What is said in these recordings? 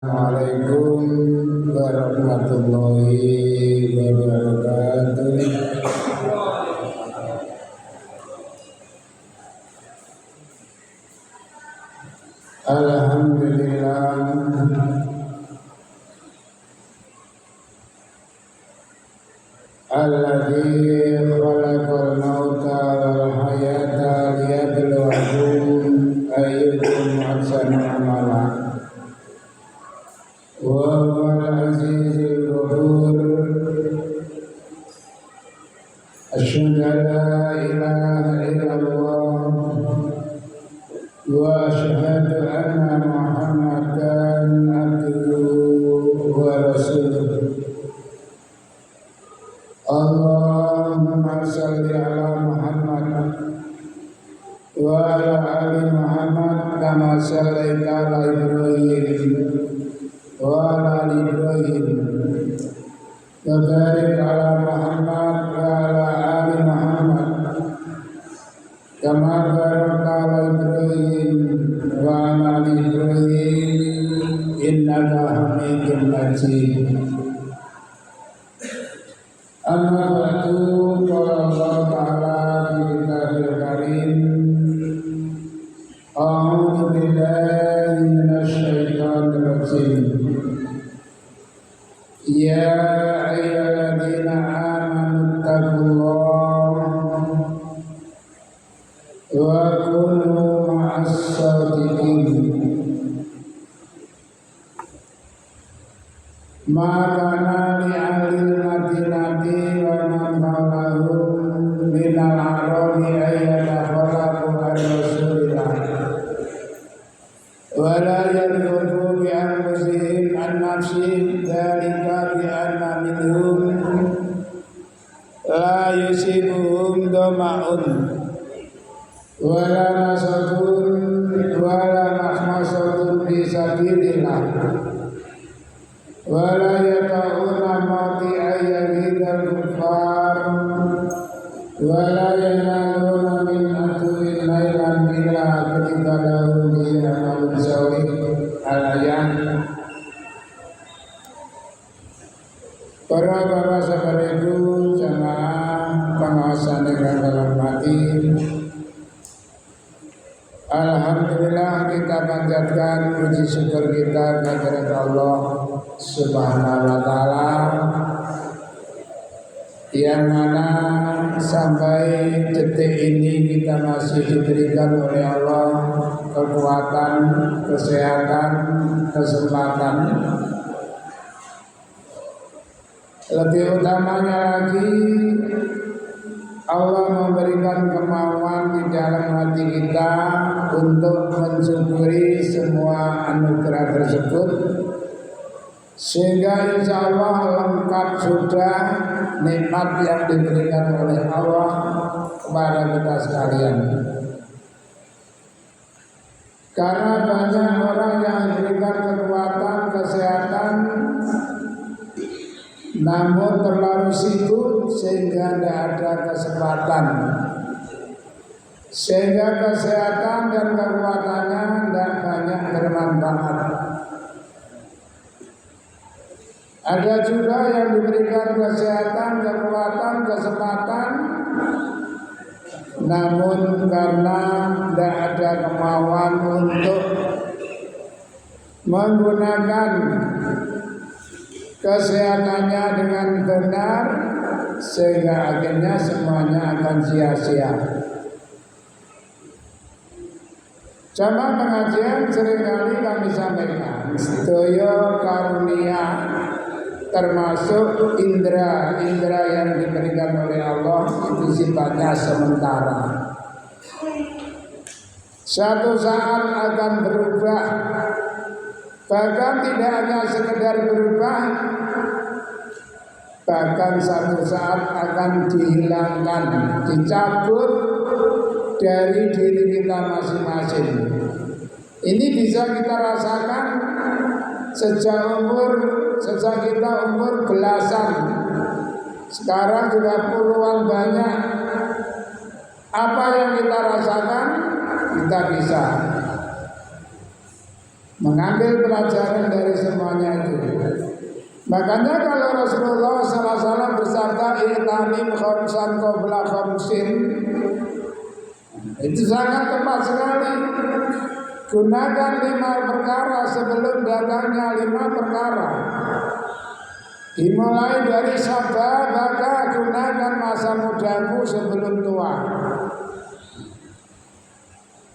Assalamualaikum warahmatullahi wabarakatuh. Alhamdulillah alladzi khalaqal mauta wal hayata liyabluwakum ayyukum ahsanu amala. وهو العزيز الغفور أشهد أن لا إله إلا الله وأشهد أن محمدا عبده ورسوله اللهم صل على محمد وعلى آل محمد كما صليت على إبراهيم وعلى آل إبراهيم وبارك على محمد وعلى آل محمد كما باركت على إبراهيم وعلى آل إبراهيم إنك حميد مجيد. أما بعد قال الله تعالى في كتابه الكريم أعوذ بالله من الشيطان الرجيم يا أيها الذين آمنوا اتقوا الله وكونوا مع الصادقين. ما كان لأهل المدينة ومن حولهم من الأعراب أن يتخلفوا عن رسول الله ولا يرغبوا بأنفسهم عن نفسهم ذلك بأن منهم لا يصيبهم ظمأ ولا نصب ولا مخمصة في سبيل الله ولا يطؤون موطئا يغيظ الكفار ولا ينالون من عدو نيلا إلا كتب لهم به عمل صالح. Al-ayat. Para bapak saudara ibu jamaah pengawasan yang dalam hati, alhamdulillah kita panjatkan puji syukur kita kehadirat Allah Subhanahu wa taala yang mana sampai detik ini kita masih diberikan oleh Allah kekuatan, kesehatan, kesempatan. Lebih utamanya lagi Allah memberikan kemauan di dalam hati kita untuk mensyukuri semua anugerah tersebut, sehingga insya Allah lengkap sudah nikmat yang diberikan oleh Allah kepada kita sekalian. Karena banyak orang yang diberikan kekuatan, kesehatan, namun terlalu sibuk sehingga tidak ada kesempatan, sehingga kesehatan dan kekuatannya tidak banyak bermanfaat. Ada juga yang diberikan kesehatan, kekuatan, kesempatan, namun karena tidak ada kemauan untuk menggunakan kesehatannya dengan benar, sehingga akhirnya semuanya akan sia-sia. Jamaah pengajian seringkali kami sampaikan, sedaya karunia termasuk indera yang diberikan oleh Allah itu sifatnya sementara. Suatu saat akan berubah, bahkan tidak hanya sekedar berubah, bahkan satu saat akan dihilangkan, dicabut dari diri kita masing-masing. Ini bisa kita rasakan sejak kita umur belasan, sekarang sudah puluhan banyak. Apa yang kita rasakan, kita bisa mengambil pelajaran dari semua Makanya kalau Rasulullah SAW bersabda i'tanim khamsan qabla khamsin, itu sangat tepat sekali. Gunakan 5 perkara sebelum datangnya 5 perkara. Dimulai dari sabar, maka gunakan masa mudamu sebelum tua.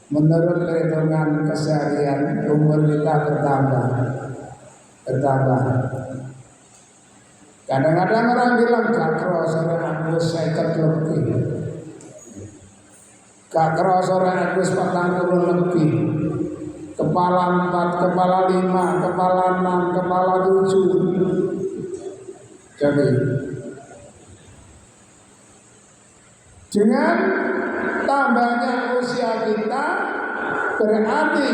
Menurut perhitungan keseharian, umur kita bertambah. Kadang-kadang orang bilang gak kerasa aku 50 lebih, gak kerasa aku 40 lebih, kepala 4, kepala 5, kepala 6, kepala 7. Jadi dengan tambahnya usia kita berarti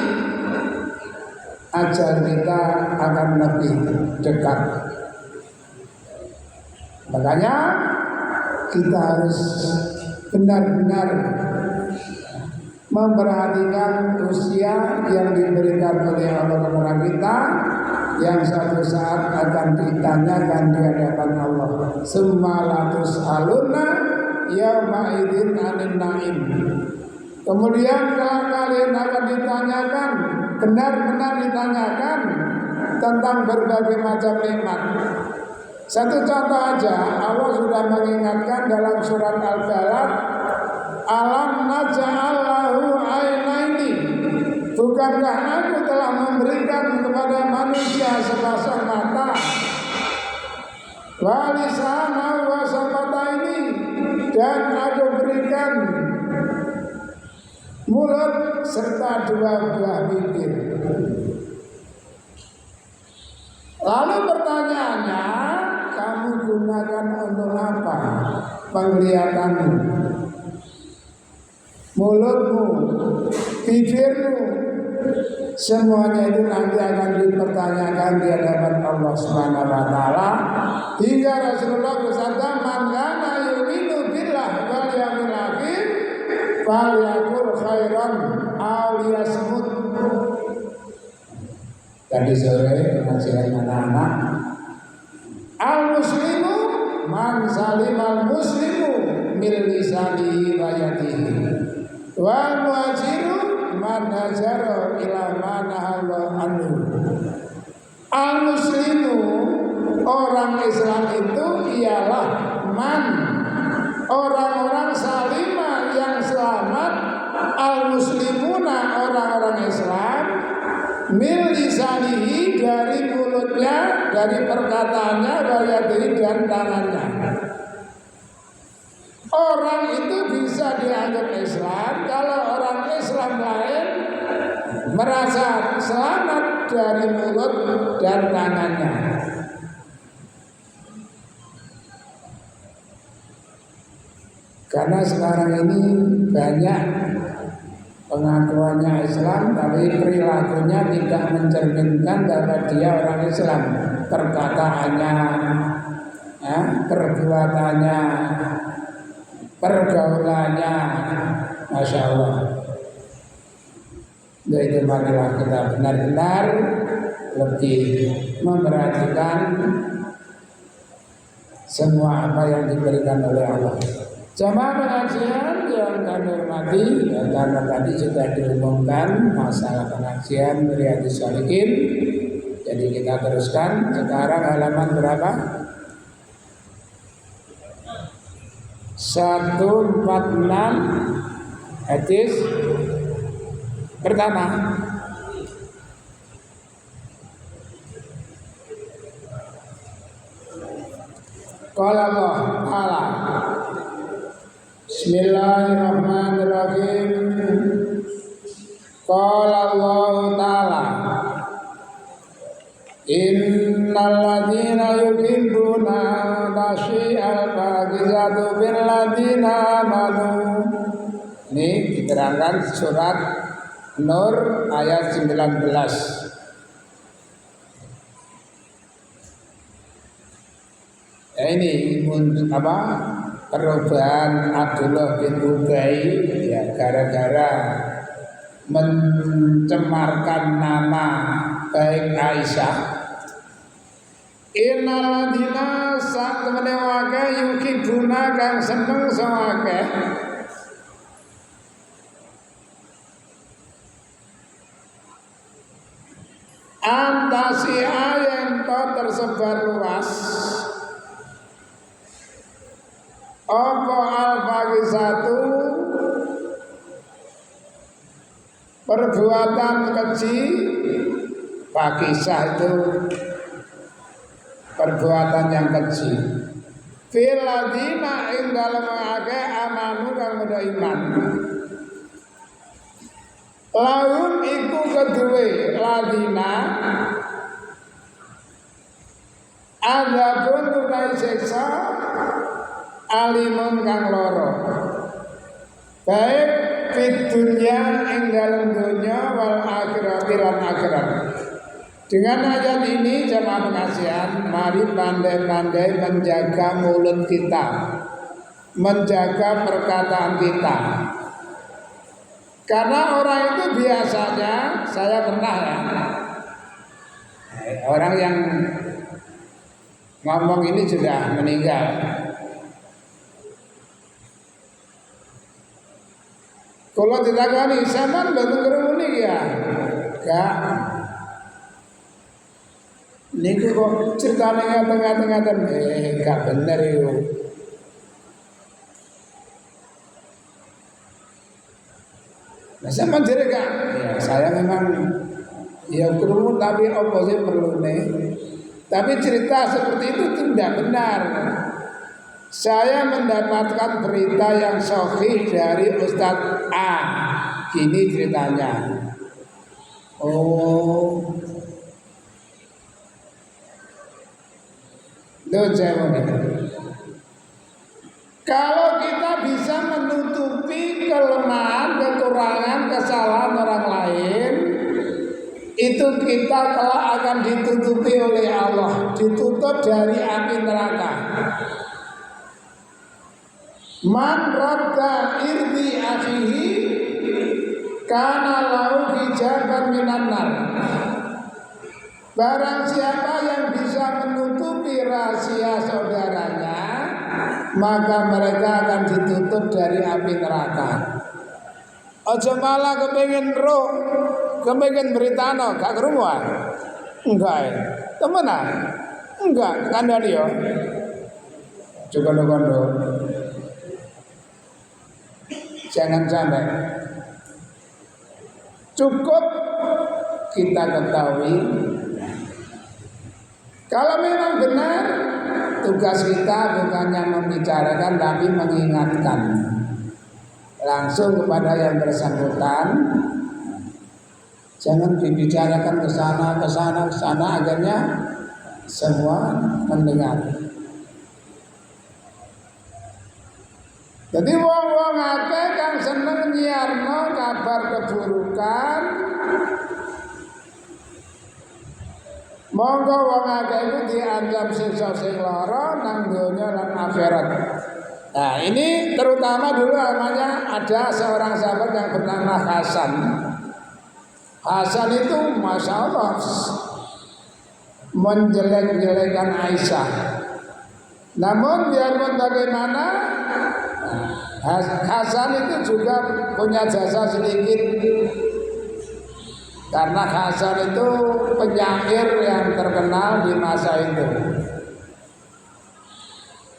ajal kita akan lebih dekat. Makanya kita harus benar-benar memperhatikan usia yang diberikan oleh Allah kepada kita, yang suatu saat akan ditanyakan di hadapan Allah. Summa latus'aluna yauma idzin 'anil na'im. Kemudian kalau kalian akan ditanyakan, benar-benar ditanyakan tentang berbagai macam nikmat. Satu contoh aja, Allah sudah mengingatkan dalam surat Al-Balad, alam naj'al lahu 'ainaini. Bukankah aku telah memberikan kepada manusia sepasang mata, wa lisana wa syafataini, dan aku berikan mulut serta 2 buah bibir. Lalu pertanyaannya, kamu gunakan untuk apa penglihatanmu, mulutmu, bibirmu? Semuanya itu nanti akan dipertanyakan di hadapan Allah Subhanahu wa taala. Hingga Rasulullah bersabda, "Man kana yu'minu billah wal yawmil akhir falyaqul khairan aw liyasmut." Tadi sore pengajian anak-anak, al-muslimu man salimal muslimu min lisanihi wa yadihi, wal muhajiru man hajara ila ma nahallahu anhu. Al-muslimu, orang Islam itu ialah man, orang-orang salimah yang selamat, al-muslimuna, orang-orang Islam, min lisanihi, dari mulutnya, dari perkataannya, wayadihi, dan tangannya. Orang itu bisa dianggap Islam kalau orang Islam lain merasa selamat dari mulut dan tangannya. Karena sekarang ini banyak pengakuannya Islam, tapi perilakunya tidak mencerminkan bahwa dia orang Islam. Perkataannya, perbuatannya, pergaulannya, Masya Allah. Jadi marilah kita benar-benar lebih memperhatikan semua apa yang diberikan oleh Allah. Jamaah pengajian yang kami hormati, karena tadi sudah diumumkan masalah pengajian Riyadhus Shalihin, jadi kita teruskan. Sekarang halaman berapa? 146 hadis pertama. Qala Allah Ta'ala, Bismillahirrahmanirrahim. Qala Allah Ta'ala, innal ladzina yuhibbuna tasyi'al fahishatu bil ladzina amanu. Ini diterangkan surat Nur ayat 19. Ini apa? Perubahan Abdullah bin Ubay, ya, gara-gara mencemarkan nama baik Aisyah. Innal ladina sak temene wake yukibuna kang seneng sawake antasi ayen to tersebar luas apa al-fahisatu perbuatan keji. Fakisah itu perbuatan yang keji. Fil ladina ing dalem ake amanu kang padha iman. Lahum iku kedue ladina adabun utai siksa alimun kang loro. Baik fit dunya ing dalem dunya wal akhirati lan akhirat. Dengan ayat ini jemaah penasihat, mari pandai-pandai menjaga mulut kita, menjaga perkataan kita. Karena orang itu biasanya, saya pernah ya, orang yang ngomong ini sudah meninggal. Kalau ditakoni sampean mboten krungu niki ya. Enggak. Niku kok ceritane ngaten-ngaten gak bener yo. Nah, sampean jere gak? Ya, saya memang ya krungu tapi apa sih perlune? Tapi cerita seperti itu tidak benar. Saya mendapatkan berita yang sahih dari Ustadz A. Gini ceritanya. Oh, kalau kita bisa menutupi kelemahan, kekurangan, kesalahan orang lain, itu kita kelak akan ditutupi oleh Allah, ditutup dari api neraka. Man radda irdi akhihi kana lahu hijaban minan nar. Barang siapa yang bisa menutupi rahasia saudaranya, maka mereka akan ditutup dari api neraka. Aja malah kepengin roh, kepengin beritano, gak krungu ah? Enggak ya. Temenan? Enggak, kandhani yo. Coba-coba. Jangan sampai. Cukup kita ketahui kalau memang benar, tugas kita bukannya membicarakan tapi mengingatkan langsung kepada yang bersangkutan. Jangan dibicarakan ke sana agarnya semua mendengar. Jadi wong-wong akeh kang seneng nyiarno kabar keburukan. Monggo wong akeh itu diancam siksa sing lara nang donya lan akhirat. Nah, ini terutama dulu namanya ada seorang sahabat yang bernama Hasan. Hasan itu Masya Allah menjelek-jelekan Aisyah. Namun biarpun bagaimana, Hasan itu juga punya jasa sedikit. Karena Hasan itu penyair yang terkenal di masa itu.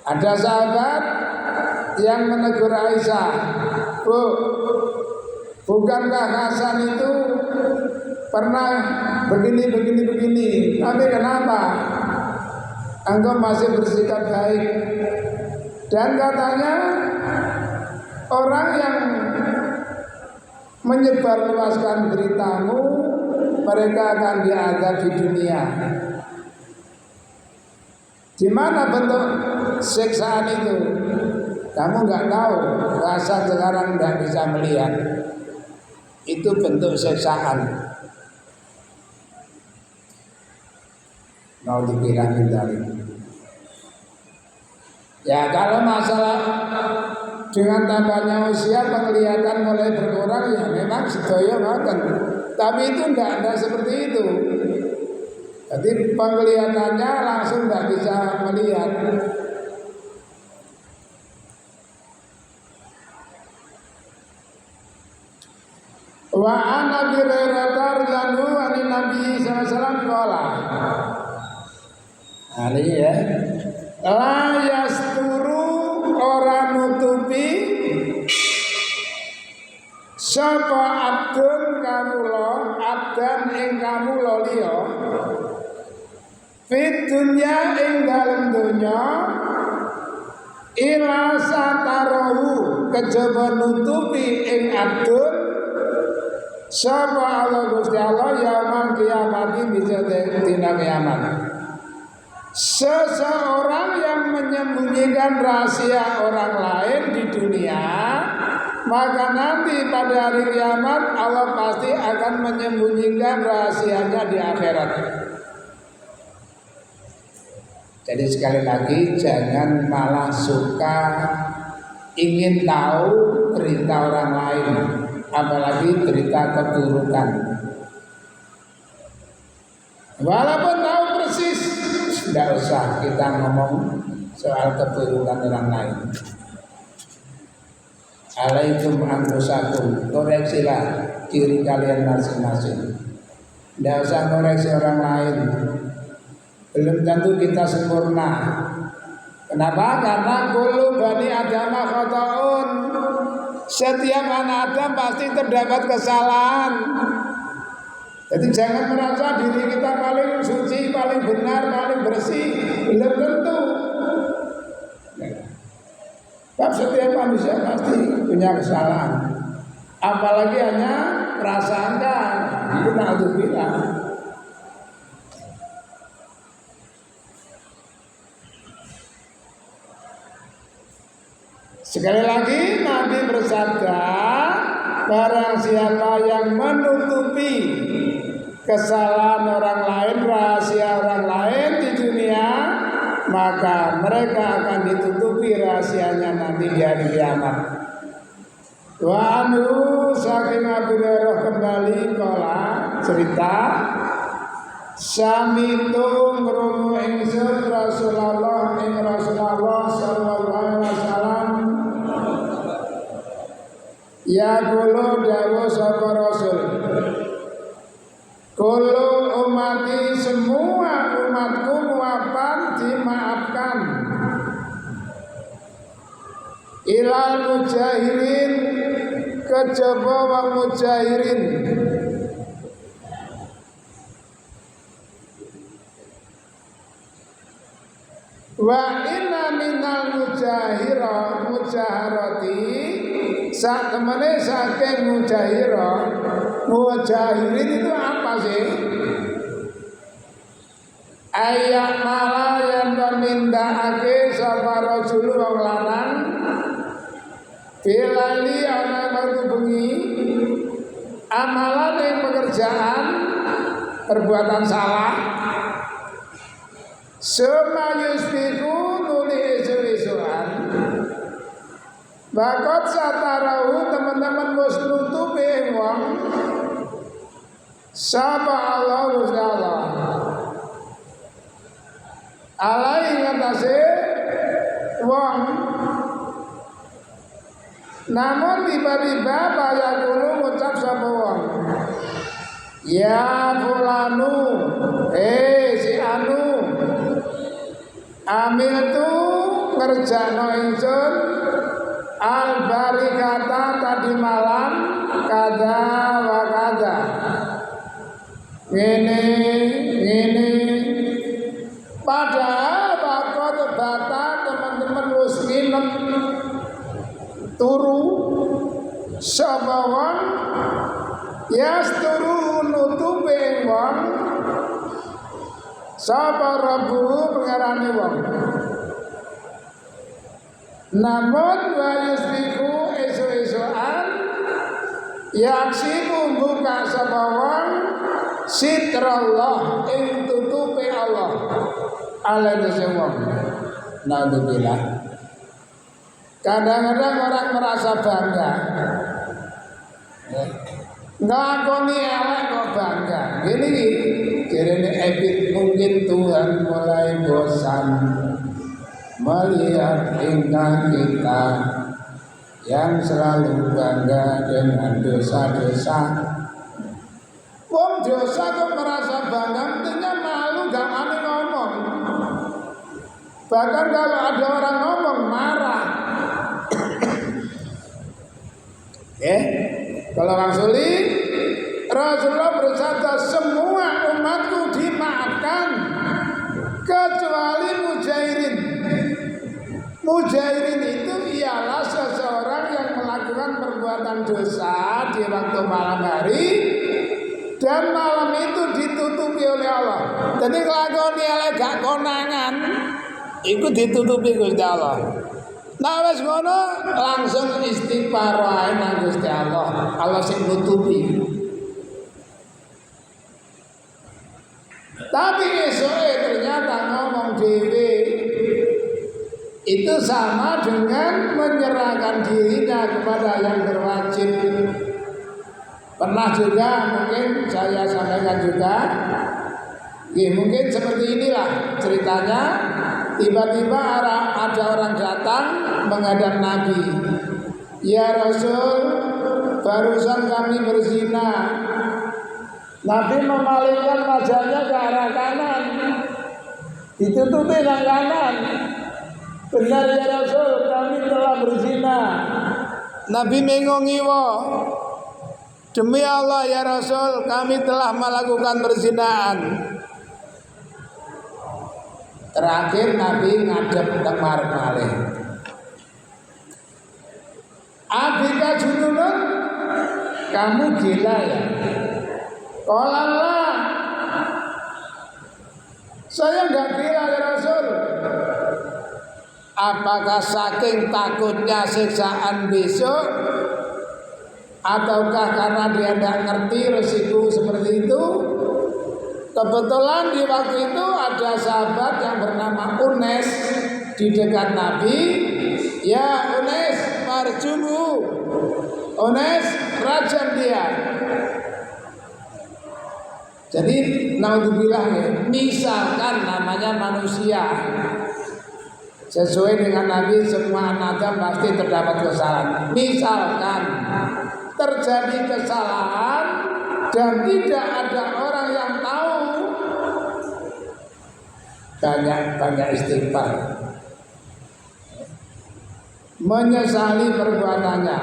Ada sahabat yang menegur Aisyah, "Bu, bukankah Hasan itu pernah begini? Tapi kenapa engkau masih bersikap baik?" Dan katanya orang yang menyebarluaskan beritamu, mereka akan diazab di dunia. Di mana bentuk siksaan itu? Kamu nggak tahu. Rasa sekarang nggak bisa melihat. Itu bentuk siksaan. Mau dibilangin dari. Ya kalau masalah dengan tambahnya usia penglihatan mulai berkurang, ya memang sedaya ngoten. Tapi itu tidak seperti itu. Jadi penglihatannya langsung tidak bisa melihat. Wa an Abi Hurairah radhiyallahu anhu Nabi sallallahu alaihi wasallam qala. Ali ya. La yasturu ora nutupi sapa abdun kamula abdan ing kamula liya fit dunya ing dalem donya ila satarahu kejaba nutupi ing abdun sapa Allah Gusti Allah yaumul kiamat bisa dina kiamat. Seseorang yang menyembunyikan rahasia orang lain di dunia, maka nanti pada hari kiamat Allah pasti akan menyembunyikan rahasianya di akhirat. Jadi sekali lagi jangan malah suka ingin tahu berita orang lain, apalagi berita keburukan. Walaupun tahu persis, tidak usah kita ngomong soal keburukan orang lain. Alaikum anfusakum, koreksilah diri kalian masing-masing. Tidak usah koreksi orang lain. Belum tentu kita sempurna. Kenapa? Karena kullu bani Adam khata'un. Setiap anak Adam pasti terdapat kesalahan. Jadi jangan merasa diri kita paling suci, paling benar, paling bersih. Belum tentu. Sebab setiap manusia pasti punya kesalahan. Apalagi hanya prasangka. Itu na'udzubillah. Sekali lagi Nabi bersabda, barang siapa yang menutupi kesalahan orang lain, rahasia orang lain di dunia, maka mereka akan ditutupi rahasianya nanti di hari kiamat. Wa anu saking Abu Hurairah kembali kala cerita samitu ngrungu ingsun Rasulullah sallallahu alaihi wasallam ya kulo dawuh sapa Rasul. Kulo umati semua umatku muafan dimaafkan. Ilal mujahirin kejaba wa mujahirin. Wa inna minal mujaharati sak temene saking mujahirin itu apa sih? Ayat malah yang nindakake sapa rajul wong lanang bilali ana waktu bengi amalan yang pekerjaan perbuatan salah semayusbiku nuli isu-isuan bakot satarahu teman-teman mus nutupi wong sapa Allah Gusti Allah alai ngatasi wong. Namun tiba-tiba bayar dulu ngucap sapa wong ya fulanu si anu amil tu ngerjakno ingsun al barikata tadi malam kada wa kada ngene padahal bakal bata teman-teman wis nginep turu sabawan yasturu nutupe wong sapa rabu pengarane wong namun wa yusbiku isu-isuan yaksimu buka sapa wong sitrallah ing tutupe Allah alaihi wong. Naudzubillah. Kadang-kadang orang merasa bangga ngakoni elek kok bangga. Gini Kirene Epit mungkin Tuhan mulai bosan melihat tingkah kita yang selalu bangga dengan dosa-dosa. Wong dosa kok merasa bangga, mestinya malu gak aneh ngomong. Bahkan kalau ada orang ngomong marah. Kalau Bang Suli, Rasulullah bersabda semua umatku dimaafkan kecuali mujairin. Mujairin itu ialah seseorang yang melakukan perbuatan dosa di waktu malam hari dan malam itu ditutupi oleh Allah. Jadi nglakoni elek gak konangan iku ditutupi Gusti Allah. Nah wis ngono langsung istighfar wae nang Gusti Allah. Allah sing nutupi. Tapi esok ternyata ngomong dhewe itu sama dengan menyerahkan dirinya kepada yang berwajib. Pernah juga mungkin saya sampaikan juga, mungkin seperti inilah ceritanya. Tiba-tiba ada orang datang menghadap Nabi. Ya Rasul, barusan kami berzina. Nabi memalingkan wajahnya ke arah kanan, ditutupi yang kanan. Benar ya Rasul, kami telah berzina. Nabi mengongiwo. Demi Allah ya Rasul, kami telah melakukan perzinaan. Terakhir Nabi ngadep temar malih. Abika jununun, kamu gila ya? Kolallah, saya enggak gila ya Rasul. Apakah saking takutnya siksaan besok, ataukah karena dia tidak ngerti resiko seperti itu? Kebetulan di waktu itu ada sahabat yang bernama Unes di dekat Nabi. Ya Unes, marjumu. Unes, rajam dia. Jadi naudzubillah ya, misalkan namanya manusia. Sesuai dengan Nabi, semua anak Adam pasti terdapat kesalahan. Misalkan terjadi kesalahan dan tidak ada orang yang tahu, banyak istighfar, menyesali perbuatannya.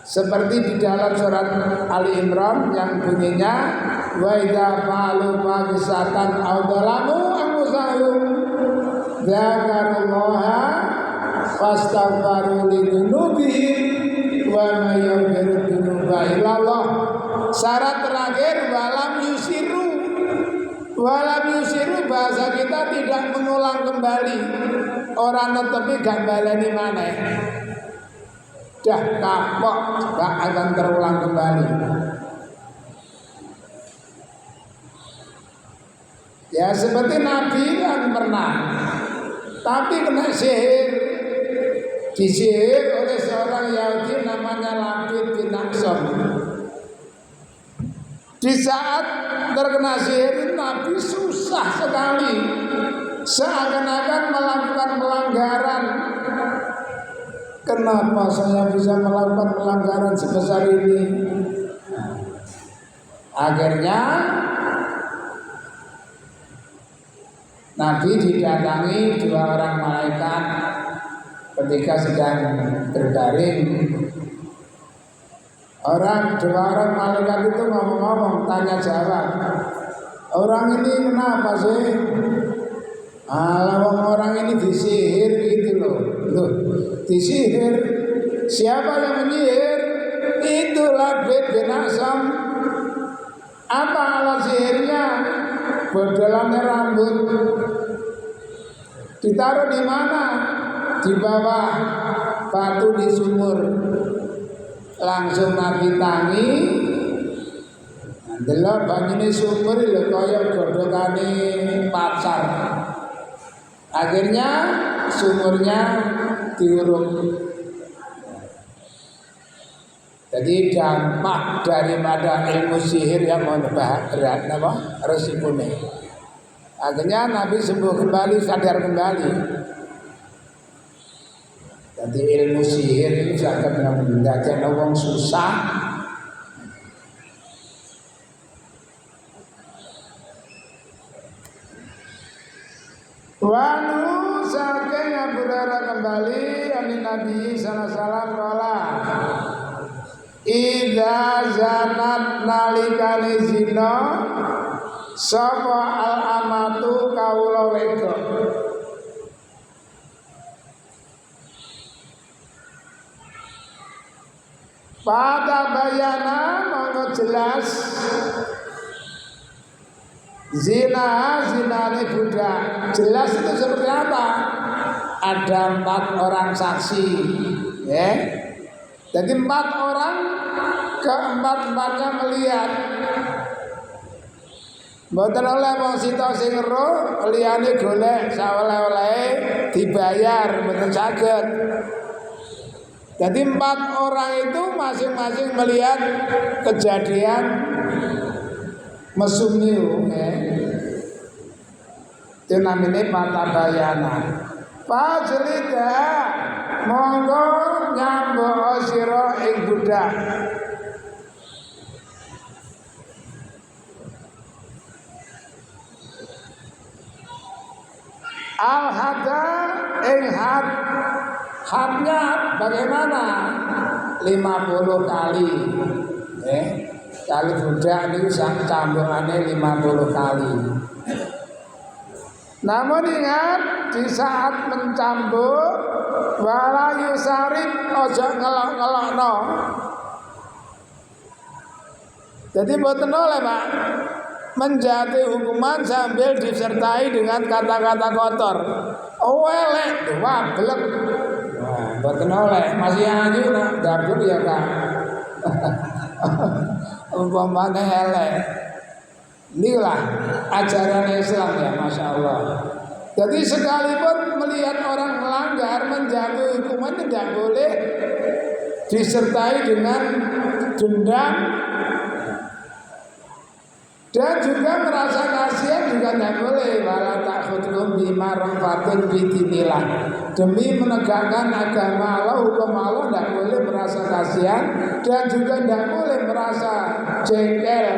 Seperti di dalam surat Ali Imran yang bunyinya wa idza fa'alu fahisatan aw dzalamu anfusahum dzakarullaha fastaghfiru lidzunubihim wa may yaghfiru dzunuba illallah. Syarat terakhir walam yusiru. Walam yusiru bahasa kita tidak mengulang kembali. Orang netepi gak baleni maneh. Dah kapok, gak akan terulang kembali. Ya seperti Nabi kan pernah, tapi kena sihir, disihir oleh seorang Yahudi namanya Labid bin Aksom. Di saat terkena sihir Nabi susah sekali, seakan-akan melakukan pelanggaran. Kenapa saya bisa melakukan pelanggaran sebesar ini? Akhirnya Nabi didatangi dua orang malaikat ketika sedang berbaring. Dua orang malaikat itu ngomong-ngomong, tanya jawab. Orang ini kenapa sih? Orang ini disihir gitu loh. Disihir. Siapa yang menyihir? Itu Labid bin Aksom. Apa alat sihirnya? Bodolannya rambut. Ditaruh di mana? Di bawah batu di sumur. Langsung Nabi tangi. Delok banyune sumur lho kaya godhongane pacar. Akhirnya sumurnya diuruk. Jadi dampak daripada ilmu sihir yang berat apa? Resikonya. Akhirnya Nabi sembuh kembali, sadar kembali. Jadi ilmu sihir itu sangat menjadikan orang susah. Wanu saking Abu Hurairah kembali ani Nabi sallallahu alaihi wasallam kala idza zanat nalikane zina sapa al amatu kawula wedok pada bayana monggo jelas zinane budak. Jelas itu seperti apa? Ada 4 orang saksi, ya. Jadi 4 orang, keempat-empatnya melihat. Mboten oleh wong sita sing ero, liyane golek sawoleh-olehe dibayar, mboten saged. Jadi 4 orang itu masing-masing melihat kejadian mesum niku, itu namanya patabayana. Fajlida monggo nyambok sira ing budak. Al hada ing had. Hadnya bagaimana? 50 kali. Kali budak itu cambukannya 50 kali. Namun ingat di saat mencambuk wala yusarif ojo ngelok-ngelokno. Jadi mboten oleh Pak menjadi hukuman sambil disertai dengan kata-kata kotor. Elek, wablek. Nah, mboten oleh masih ayu nak dapur ya Kak. Umpamane elek. Inilah ajaran Islam ya, Masya Allah. Jadi sekalipun melihat orang melanggar menjatuhi hukuman tidak boleh disertai dengan dendam dan juga merasa kasihan juga tidak boleh. Wala ta'khudhukum bima rafatun bidinillah. Demi menegakkan agama Allah, hukum Allah tidak boleh merasa kasihan dan juga tidak boleh merasa jengkel.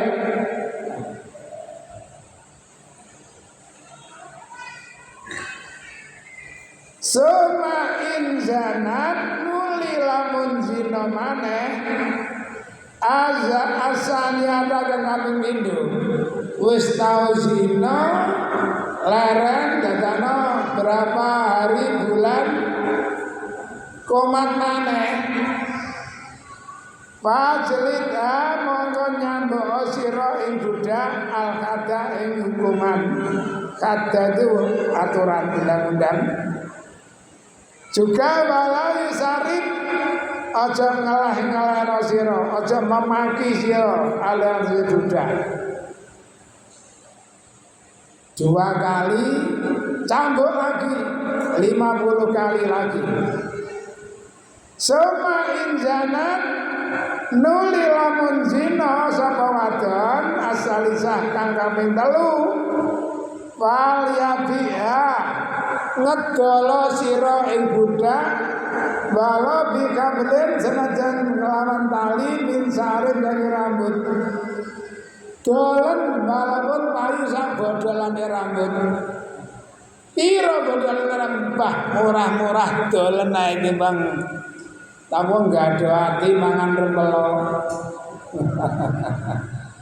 Suma inzanat nuli lamun zina maneh asaniata kang kaping pindho wis tau zina leren dadana berapa hari bulan komat maneh Fajlida monggo nyambok sira ing budak al kada ing hukuman. Kada itu aturan undang-undang. Juga wala yusarif aja ngalah-ngalahno sira, aja memaki sira ala budak. 2 kali cambuk lagi 50 kali lagi. Suma inzanat nuli lamun zina sapa wadon asalisah kang kaping 3 wal yabiha ngedolo sira ing budak walau bikablen senajan kelawan tali min sarin dari rambut dolen walaupun payu sak bodolane rambut piro bodolane rambut murah-murah dolen ae timbang tamu enggak ada hati mangan rempelo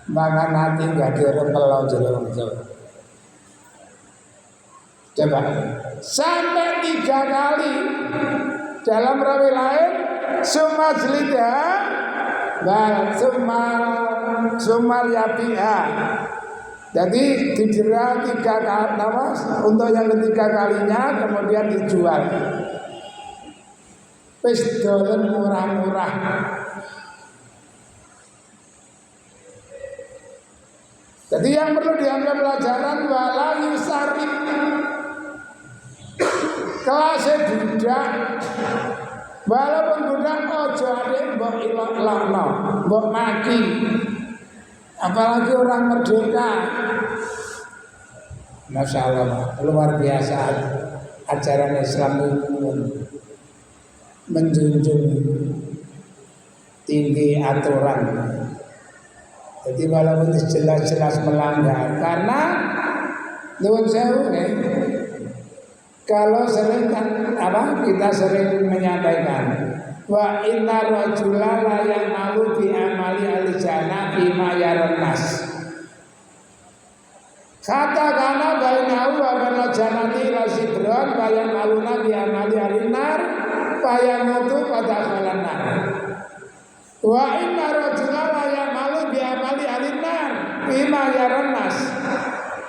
mangan hati enggak ada rempelo jelong. Coba sampai 3 kali dalam rawi lain summa jelida bal sumal yabiha. Jadi dijera 3 kali untuk yang ketiga kalinya kemudian dijual. Wis dolen murah-murah. Jadi yang perlu diambil pelajaran wala yusarif. Kelas budak Walaupun budak ojo ade mbok ilokno, mbok maki. Apalagi orang merdeka. Masya Allah, luar biasa ajaran Islam itu menjunjung tinggi aturan. Jadi walaupun jelas-jelas melanggar, karena nuwun sewu kalau sering kita sering menyampaikan wa inna rajula la ya'malu bi amali al-jannah bima yaran nas. Katakanlah bainahu wa bainal jannati la sidron bayang aluna bi amali al-nar fayamutu pada kalanar. Wa inna rajula la ya'malu bi amali al-nar bima yaran nas.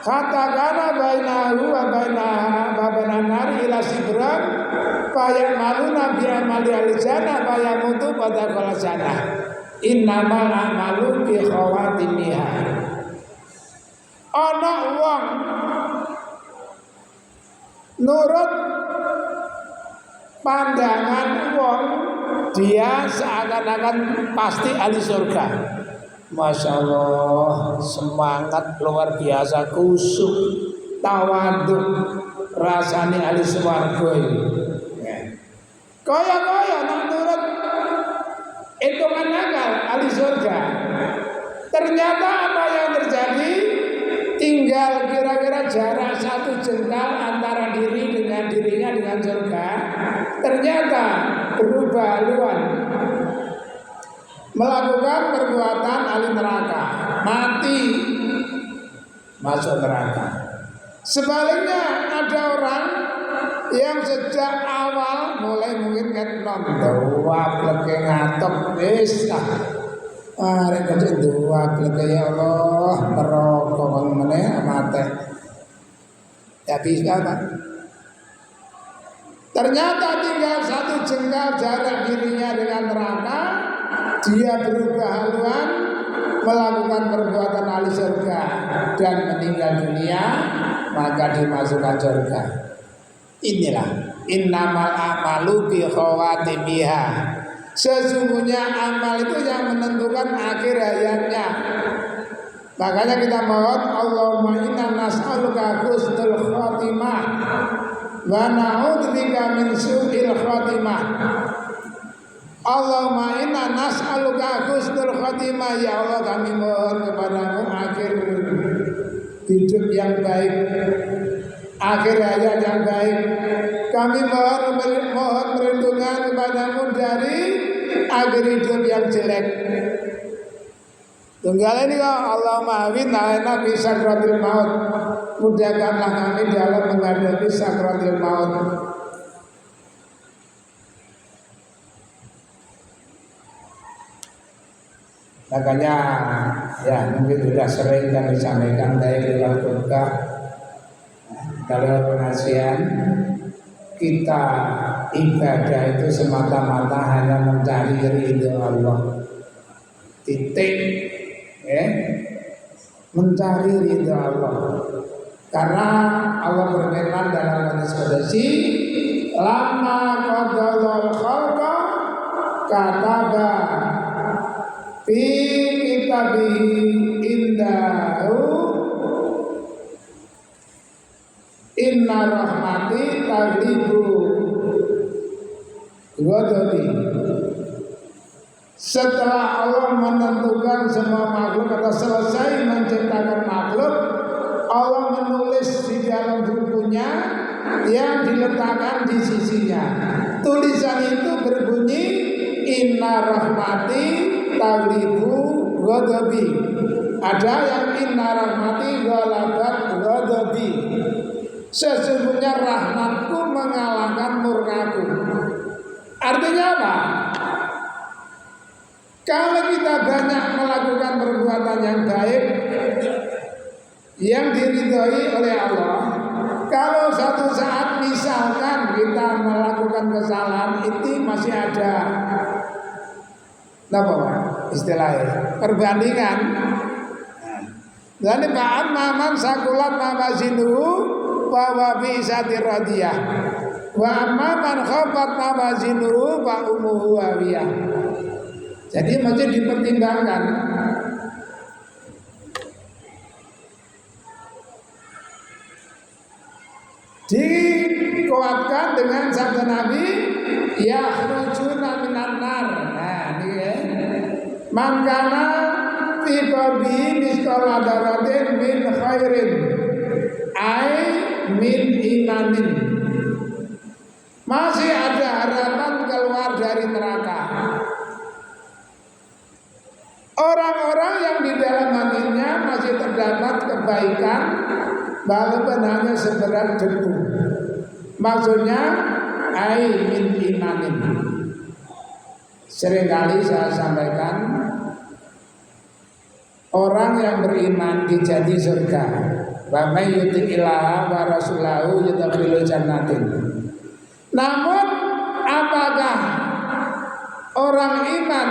Katakanlah bainahu wa bainan nari ila sidron payak malu nabi amali al-jannah payak mutu pada kala jannah. Innamal a'malu bi khawatimiha. Ana wong nurut pandangan wong dia seakan-akan pasti ahli surga. Masya Allah, semangat luar biasa, kusuk, tawaduk, rasanya ahli swarga ini. Kaya-kaya nak nurut hitungan akal ahli surga. Ternyata apa yang terjadi? Tinggal kira-kira jarak 1 jengkal antara diri dengan dirinya dengan surga. Ternyata berubah haluan, melakukan perbuatan ahli neraka, mati, masuk neraka. Sebaliknya ada orang yang sejak awal mulai mungkin kan doa pleke ngatok wis arek kecil doa pleke ya Allah neraka kon meneh mate. Ya bisa Pak. Ternyata tinggal 1 jengkal jarak dirinya dengan neraka, dia berubah haluan, melakukan perbuatan ahli surga dan meninggal dunia, maka dimasukkan surga. Inilah innamal a'malu bi khawatimiha. Sesungguhnya amal itu yang menentukan akhir hayatnya. Makanya kita mohon Allahumma inna nas'aluka husnul khatimah wa na'udzubika min su'il khatimah. Allahumma inna nas'aluka husnul khatimah. Ya Allah, kami mohon kepadamu akhir hidup yang baik, akhir hayat yang baik. Kami mohon perlindungan kepadamu dari akhir hidup yang jelek. Tunggal ini kok Allahumma awinna fi sakratil maut. Mudahkanlah kami dalam menghadapi sakratil maut. Makanya ya mungkin sudah sering kami sampaikan dari dalam khutbah, dalam pengajian, kita ibadah itu semata-mata hanya mencari ridho Allah. Titik, mencari ridho Allah. Karena Allah berfirman dalam hadis qudsi, "Lamma qadallal khalqa kataba fi kitabihi indahu inna rahmati taglibu ghadabi." Setelah Allah menentukan semua makhluk atau selesai menciptakan makhluk, Allah menulis di dalam bukunya yang diletakkan di sisinya. Tulisan itu berbunyi inna rahmati taglibu ghadabi. Ada yang inna rahmati ghalabat ghadabi. Sesungguhnya rahmatku mengalahkan murkaku. Artinya apa? Kalau kita banyak melakukan perbuatan yang baik yang diridhoi oleh Allah, kalau satu saat misalkan kita melakukan kesalahan, itu masih ada apa istilahnya perbandingan. Jadi ba'an maman sakulat mawazinu wa wa bi isatir radiyah Wa amma man khafat mawazinuhu fa ummuhu hawiyah. Jadi mesti dipertimbangkan. Dikuatkan dengan sabda Nabi, yakhrujuna minan nar. Nah, ini ya. Man kana fi qalbi misqala dzarratin min khairin ai min imanin. Masih ada harapan keluar dari neraka. Orang-orang yang di dalam hatinya masih terdapat kebaikan walaupun hanya seberat debu. Maksudnya ai min imanin. Seringkali saya sampaikan, orang yang beriman dijadi surga. Wa may yuti'illaha wa rasulahu yudkhilul jannatin. Namun apakah orang iman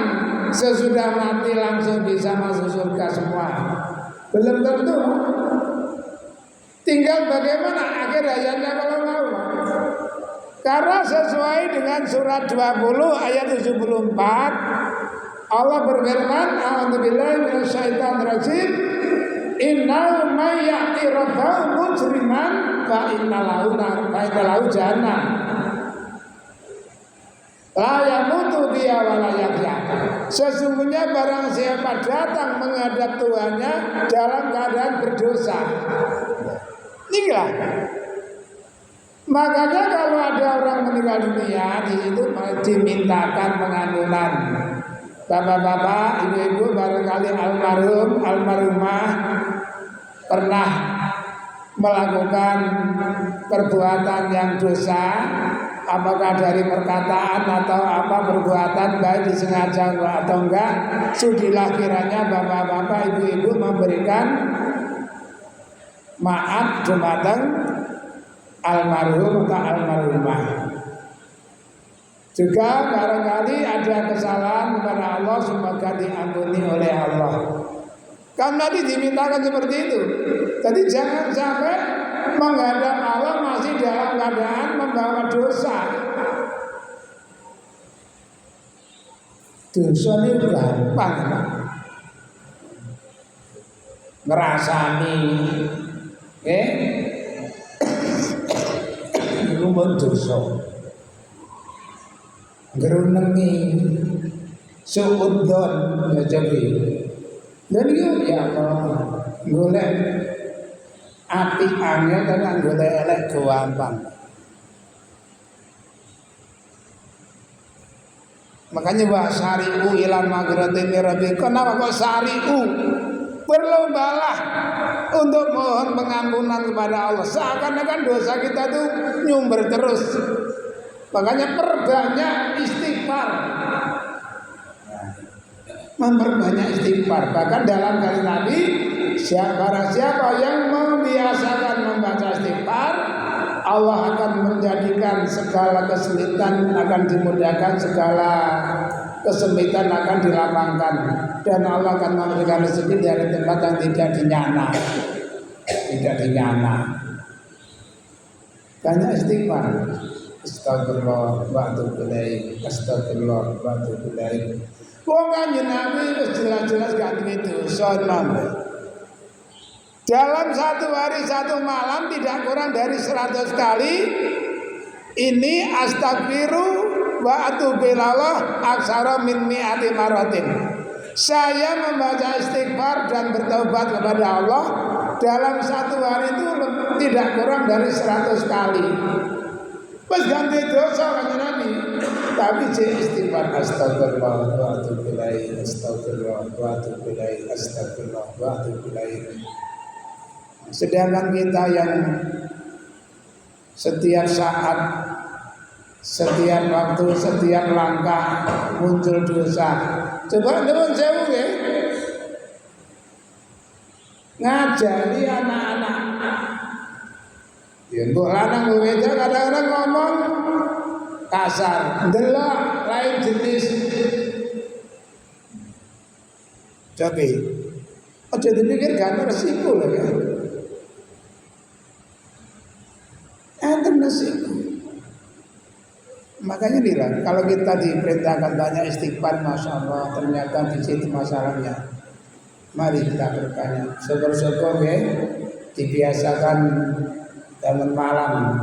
sesudah mati langsung bisa masuk surga semua? Belum tentu. Tinggal bagaimana akhir hayatnya kalau mau. Karena sesuai dengan surat 20 ayat 74, Allah berfirman, a'udzubillahi minasyaitonir rajim, innahu may ya'ti rabbahu mujriman fa innalahu jahannam la yamutu biha wa la yahya. Sesungguhnya barang siapa datang menghadap Tuhannya dalam keadaan berdosa. Inilah. Makanya kalau ada orang meninggal dunia di situ dimintakan penganulan. Bapak-bapak, ibu-ibu, barangkali almarhum, almarhumah pernah melakukan perbuatan yang dosa, apakah dari perkataan atau apa perbuatan baik disengaja atau enggak, sudilah kiranya bapak-bapak, ibu-ibu memberikan maaf dumateng almarhum atau almarhumah. Juga barangkali ada kesalahan kepada Allah, semoga diampuni oleh Allah. Kan tadi dimintakan seperti itu. Jadi jangan sampai menghadap Allah masih dalam keadaan membawa dosa. Dosa ini gampang, ngerasani, itu dosa. Gerunengi suudon ya jadi. Dan itu ya Allah, golek api angel dan golek elek gampang. Makanya wa sari'u ila maghfiratin min rabbikum. Kenapa kok sari'u? Berlombalah untuk mohon pengampunan kepada Allah. Seakan-akan dosa kita itu nyumber terus. Makanya perbanyak istighfar. Memperbanyak istighfar. Bahkan dalam kali Nabi, siapa yang membiasakan membaca istighfar, Allah akan menjadikan segala kesulitan akan dimudahkan, segala kesempitan akan dilapangkan, dan Allah akan memberikan rezeki dari tempat yang tidak dinyana. Banyak istighfar. Astagfirullah wa atubu ilaih. Astagfirullah wa atubu ilaih. Wong Kanjeng Nabi wis jelas-jelas gak duwe dosa, dalam satu hari satu malam tidak kurang dari 100 kali ini astagfiru wa atubu ilallah aksara min mi'ati maratin. Saya membaca istighfar dan bertaubat kepada Allah dalam satu hari itu tidak kurang dari 100 kali. Pas ganti dosa kan Nabi, tapi istighfar astagfirullah wa atubu ilaih, astagfirullah wa atubu ilaih, astagfirullah wa atubu ilaih. Sedangkan kita yang setiap saat, setiap waktu, setiap langkah muncul dosa. Coba teman jauh ya, ngajari anak-anak. Ya mbok lanang mbok wedok kadang-kadang ngomong kasar, ndelok lain jenis. Coba aja dipikir gak ada resiko loh ya. Ada resiko. Makanya bilang kalau kita diperintahkan banyak istighfar, masya Allah, ternyata di situ masalahnya. Mari kita bertanya, syukur-syukur ya, dibiasakan bangun malam,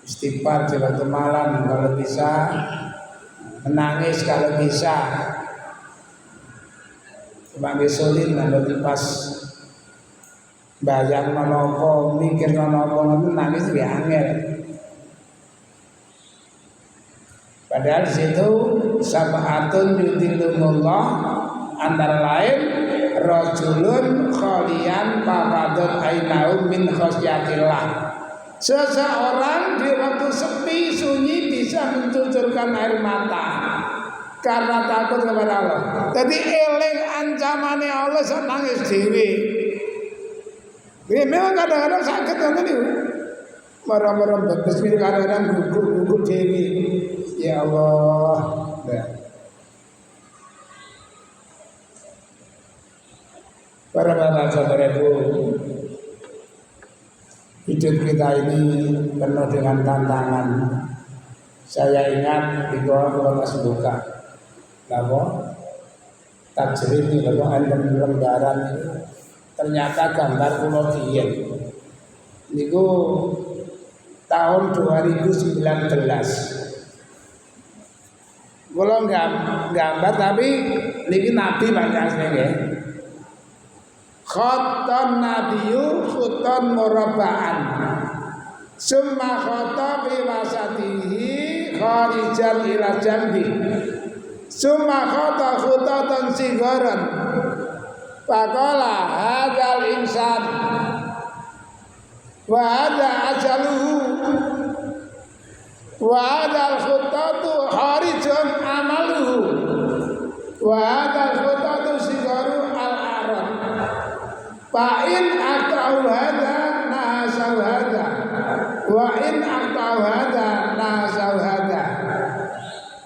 istighfar di waktu malam kalau bisa, menangis kalau bisa, sebagai solid nanti pas bayang menopo, mikir menopo, nangis ya angel. Padahal di situ sab'atun yudhillumullah, antara lain rajulun khalian fafadun ainahu min khasyatillah. Seseorang di waktu sepi sunyi bisa mencucurkan air mata karena takut kepada Allah. Jadi eling ancamannya Allah sok nangis dhewe. Memang kadang-kadang sakit ngoten niku. Marah-marah betes kadang-kadang gugur dhewe. Ya Allah. Nah. Para bapak saudaraku, hidup kita ini penuh dengan tantangan. Saya ingat di bawah pas buka, lalu tajrid ini lalu lembaran ternyata gambar pulau Dieng. Niku tahun 2019. Kalau gambar tapi niki Nabi banyak aslinya. Khoton Nabiyu khoton murabba'an. Summa khota bi wasatihi kharijan ila jambi. Summa khota khutatan sigaran. Faqala hadzal insan wa hadza ajaluhu wa hadzal khutatu harijun amaluhu wa hadzal khutatu sigaru al-arad. Fa in aqta'u hadza nahasau hadza wa in aqta'u hadza nahasau hadza.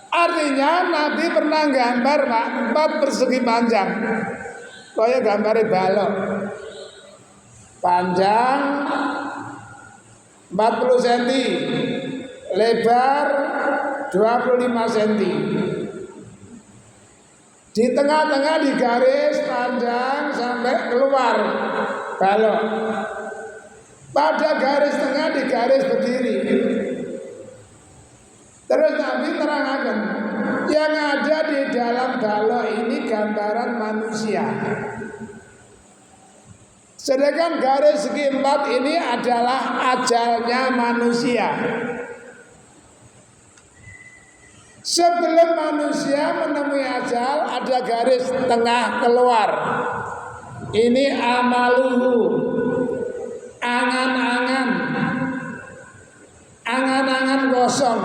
Artinya Nabi pernah gambar Pak 4 persegi panjang. Kaya gambare balok. Panjang 40 cm, lebar 25 cm. Di tengah-tengah digaris panjang sampai keluar balok. Pada garis tengah digaris berdiri. Terus Nabi terangkan, yang ada di dalam balok ini gambaran manusia. Sedangkan garis segi 4 ini adalah ajalnya manusia. Sebelum manusia menemui ajal, ada garis tengah keluar. Ini amaluhu, angan-angan, angan-angan kosong.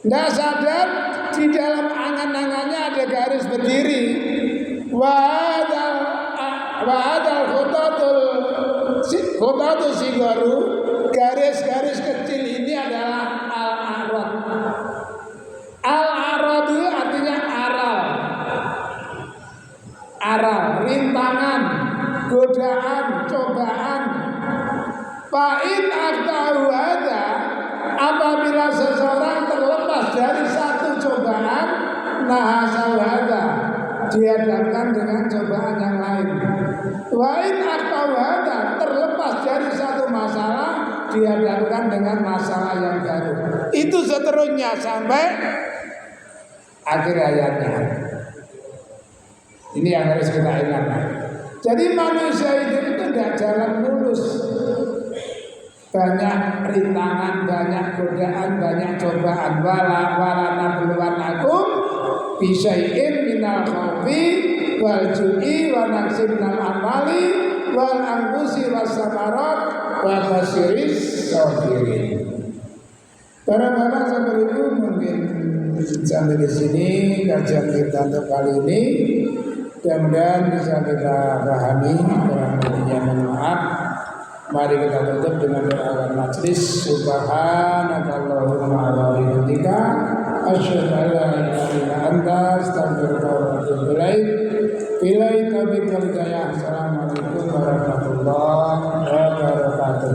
Nggak sadar di dalam angan-angannya ada garis berdiri. Wahadal khutatu sigaru, garis-garis kecil ini adalah al-arad. Al-aradu artinya aral. Aral, rintangan, godaan, cobaan. Fa'in aqta'u hadza, apabila seseorang terlepas dari satu cobaan, nahasau hadza, dihadapkan dengan cobaan yang lain. Wa'in aqta'u hadza, terlepas dari satu masalah, dihadapkan dengan masalah yang baru. Itu seterusnya sampai akhir ayatnya. Ini yang harus kita ingat. Jadi manusia itu tidak jalan mulus. Banyak rintangan, banyak godaan, banyak cobaan. Wala nabluwanakum bisyai'in minal khawfi wal ju'i wa naqsin minal amali wal anfusi was samarat wa basyiris sabirin. Para bapak sahabat itu mungkin sampai di sini kajian kita untuk kali ini. Mudah-mudahan bisa kita pahami, kurang lebihnya mohon maaf. Mari kita tutup dengan doa majlis. Subhanakallahumma wa bihamdika asyhadu an la ilaha illa anta astaghfiruka wa atubu ilaik. Billahi taufiq wal hidayah. Assalamualaikum warahmatullahi wabarakatuh.